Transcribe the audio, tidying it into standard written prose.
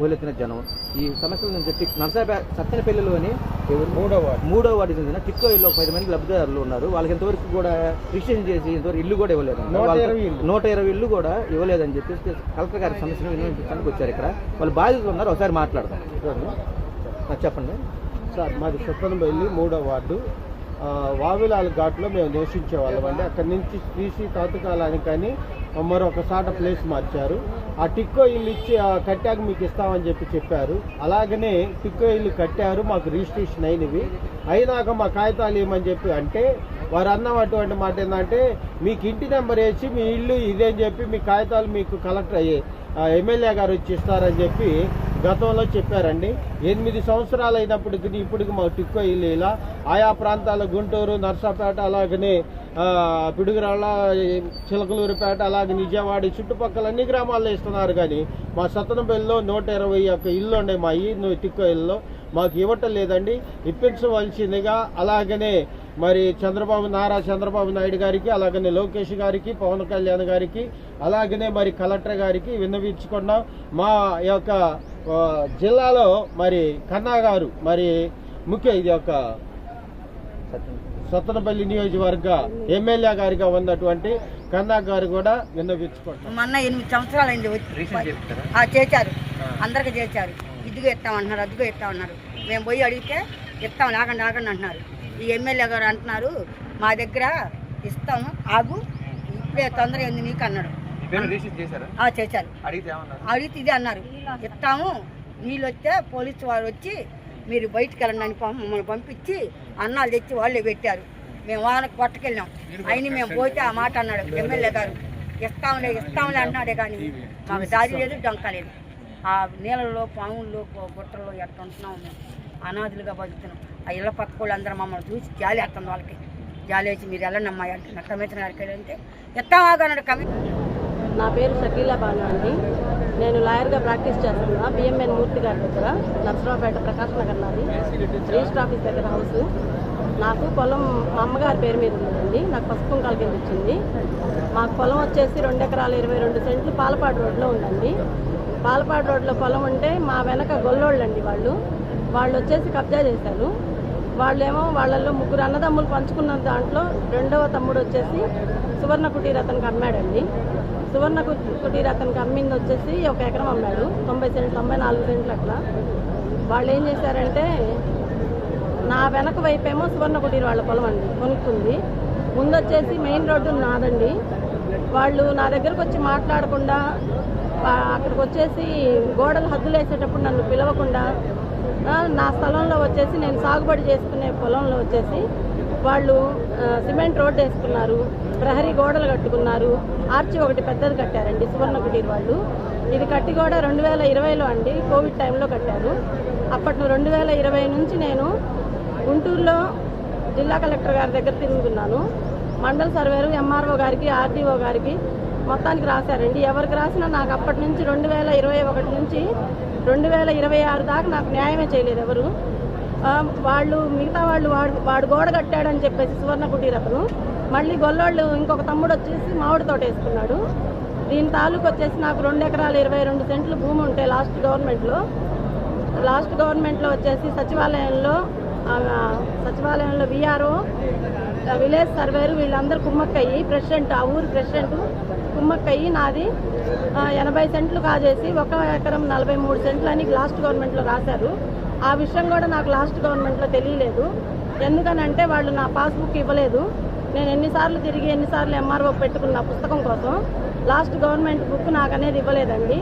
ఊలెత్తిన జనం ఈ సమస్యల నుంచి నర్సాపేట సత్తెనపల్లిలోని మూడో వార్డు చెందిన టిక్కో ఇల్లు 10 మంది లబ్ధిదారులు ఉన్నారు. వాళ్ళకి ఇంతవరకు కూడా రిజిస్ట్రేషన్ చేసి ఇంతవరకు ఇల్లు కూడా ఇవ్వలేదు. 120 ఇల్లు కూడా ఇవ్వలేదని చెప్పేసి కలెక్టర్ గారి సమస్యను వినియోగించడానికి వచ్చారు. ఇక్కడ వాళ్ళు బాధితులు ఉన్నారు, ఒకసారి మాట్లాడదాం. చెప్పండి సార్. మాది సత్తెనపల్లి 3వ వార్డు వావిలాల ఘాట్లో మేము నివసించే వాళ్ళమండి. అక్కడి నుంచి తీసి తాతకాలానికని మరొక సాట ప్లేస్ మార్చారు. ఆ టిక్కో ఇల్లు ఇచ్చి కట్టాక మీకు ఇస్తామని చెప్పారు. అలాగనే టిక్కో ఇల్లు కట్టారు, మాకు రిజిస్ట్రేషన్ అయినవి. అయినాక మా కాగితాలు ఇవ్వమని చెప్పి అంటే వారు అన్నటువంటి మాట ఏంటంటే మీకు ఇంటి నెంబర్ వేసి మీ ఇల్లు ఇదే అని చెప్పి మీ కాగితాలు మీకు కలెక్టర్ ఎమ్మెల్యే గారు వచ్చి ఇస్తారని చెప్పి గతంలో చెప్పారండి. 8 సంవత్సరాలు అయినప్పటికీ ఇప్పటికి మాకు టిక్కో ఇల్లు ఇలా ఆయా ప్రాంతాల గుంటూరు, నర్సాపేట, అలాగనే పిడుగురాళ్ళ, చిలకలూరుపేట, అలాగే నిజామాబాద్ చుట్టుపక్కల అన్ని గ్రామాల్లో ఇస్తున్నారు. కానీ మా సత్తెనపల్లిలో 120 ఇల్లు ఉన్నాయి. మా ఈ టిక్కో ఇల్లులో మాకు ఇవ్వటం లేదండి. ఇప్పించవలసిందిగా అలాగనే మరి నారా చంద్రబాబు నాయుడు గారికి, అలాగనే లోకేష్ గారికి, పవన్ కళ్యాణ్ గారికి, అలాగనే మరి కలెక్టర్ గారికి విన్నవించుకున్నాం. మా యొక్క జిల్లాలో మరి కన్నా గారు మరి ఇది ఒక సత్తెనపల్లి నియోజకవర్గ ఎమ్మెల్యే గారిగా ఉన్నటువంటి కన్నా గారు కూడా విన్నవించుకుంటాం. మొన్న 8 సంవత్సరాలు అయింది చేశారు, అందరికి చేశారు. ఇదిగో ఇస్తామన్నారు, అదిగో ఇస్తామన్నారు. మేము పోయి అడిగితే ఇస్తాం, ఆగండి అంటున్నారు. ఈ ఎమ్మెల్యే గారు అంటున్నారు మా దగ్గర ఇస్తాము, ఆగు, ఇప్పుడే తొందర ఏంది నీకు అన్నాడు. చేశారు. అడిగితే ఇది అన్నారు, ఇస్తాము, నీళ్ళు వస్తే పోలీసు వారు వచ్చి మీరు బయటికి వెళ్ళండి అని మమ్మల్ని పంపించి అన్నాలు తెచ్చి వాళ్ళే పెట్టారు. మేము వానకు పట్టుకెళ్ళాం. అయినా మేము పోతే ఆ మాట అన్నాడు ఎమ్మెల్యే గారు, ఇస్తాంలే అంటున్నాడే కానీ మాకు దారి లేదు, డొంక లేదు. ఆ నీళ్ళలో, పాముల్లో, గుట్టల్లో ఎట్లా ఉంటున్నాము మేము, అనాథులుగా బతుకుతున్నాం. ఆ ఇళ్ళ పక్క వాళ్ళు అందరూ మమ్మల్ని చూసి జాలి వేస్తుంది. వాళ్ళకి జాలి వేసి మీరు వెళ్ళండి అమ్మాయి అంటే కమిషనర్ గారికి వెళ్తే ఎత్తామన్నాడు కమిషనర్. నా పేరు షకీలా బాను అండి. నేను లాయర్గా ప్రాక్టీస్ చేస్తున్నా బిఎంఎన్ మూర్తి గారి దగ్గర, నర్సరావుపేట ప్రకాష్ నగర్ నాది, రిజిస్టర్ ఆఫీస్ దగ్గర హౌస్. నాకు పొలం మా అమ్మగారి పేరు మీద ఉందండి. నాకు పసుపు కుంకాల కింద ఇచ్చింది. మాకు పొలం వచ్చేసి 2 ఎకరాల 22 సెంట్లు పాలపాడు రోడ్లో ఉందండి. పాలపాడు రోడ్లో పొలం ఉంటే మా వెనక గొల్లోళ్ళు అండి వాళ్ళు వచ్చేసి కబ్జా చేశారు. వాళ్ళేమో వాళ్ళల్లో 3 అన్నదమ్ములు పంచుకున్న దాంట్లో 2వ తమ్ముడు వచ్చేసి సువర్ణ కుటీర్ అతనికి అమ్మాడండి. సువర్ణ కుటీర్ అతనికి అమ్మింది వచ్చేసి 1 ఎకరం అమ్మాడు, 90 సెంట్లు, 94 సెంట్లు అట్లా. వాళ్ళు ఏం చేశారంటే నా వెనక వైపేమో సువర్ణ కుటీర్ వాళ్ళ పొలం అండి కొనుక్కుంది. ముందు వచ్చేసి మెయిన్ రోడ్డు నాదండి. వాళ్ళు నా దగ్గరకు వచ్చి మాట్లాడకుండా అక్కడికి వచ్చేసి గోడలు హద్దులు వేసేటప్పుడు నన్ను పిలవకుండా నా స్థలంలో వచ్చేసి నేను సాగుబడి చేసుకునే పొలంలో వచ్చేసి వాళ్ళు సిమెంట్ రోడ్డు వేసుకున్నారు, ప్రహరీ గోడలు కట్టుకున్నారు, ఆర్చి ఒకటి పెద్దది కట్టారండి సువర్ణ కుటీర్ వాళ్ళు. ఇది కట్టి కూడా 2020లో అండి, కోవిడ్ టైంలో కట్టారు. అప్పట్లో 2020 నుంచి నేను గుంటూరులో జిల్లా కలెక్టర్ గారి దగ్గర తిరుగుతున్నాను. మండల సర్వేరు, ఎంఆర్ఓ గారికి, ఆర్డీఓ గారికి మొత్తానికి రాశారండి. ఎవరికి రాసినా నాకు అప్పటి నుంచి 2021 నుంచి 2026 దాకా నాకు న్యాయమే చేయలేదు ఎవరు. వాళ్ళు మిగతా వాడు గోడ కట్టాడని చెప్పేసి సువర్ణ కుటీర్ అతను మళ్ళీ గొల్లోళ్ళు ఇంకొక తమ్ముడు వచ్చేసి మామిడి తోట వేసుకున్నాడు. దీని తాలూకు వచ్చేసి నాకు 2 ఎకరాల 22 సెంట్లు భూమి ఉంటే లాస్ట్ గవర్నమెంట్లో వచ్చేసి సచివాలయంలో విఆర్ఓ, విలేజ్ సర్వేరు వీళ్ళందరూ కుమ్మక్కయ్యి, ప్రెసిడెంట్, ఆ ఊరి ప్రెసిడెంట్ కుమ్మక్కయ్యి నాది 80 సెంట్లు కాజేసి 1 ఎకరం 43 సెంట్లు అని లాస్ట్ గవర్నమెంట్లో రాశారు. ఆ విషయం కూడా నాకు లాస్ట్ గవర్నమెంట్లో తెలియలేదు. ఎందుకనంటే వాళ్ళు నా పాస్బుక్ ఇవ్వలేదు. నేను ఎన్నిసార్లు తిరిగి ఎన్నిసార్లు ఎంఆర్ఓ పెట్టుకున్న పుస్తకం కోసం లాస్ట్ గవర్నమెంట్ బుక్ నాకు అనేది ఇవ్వలేదండి.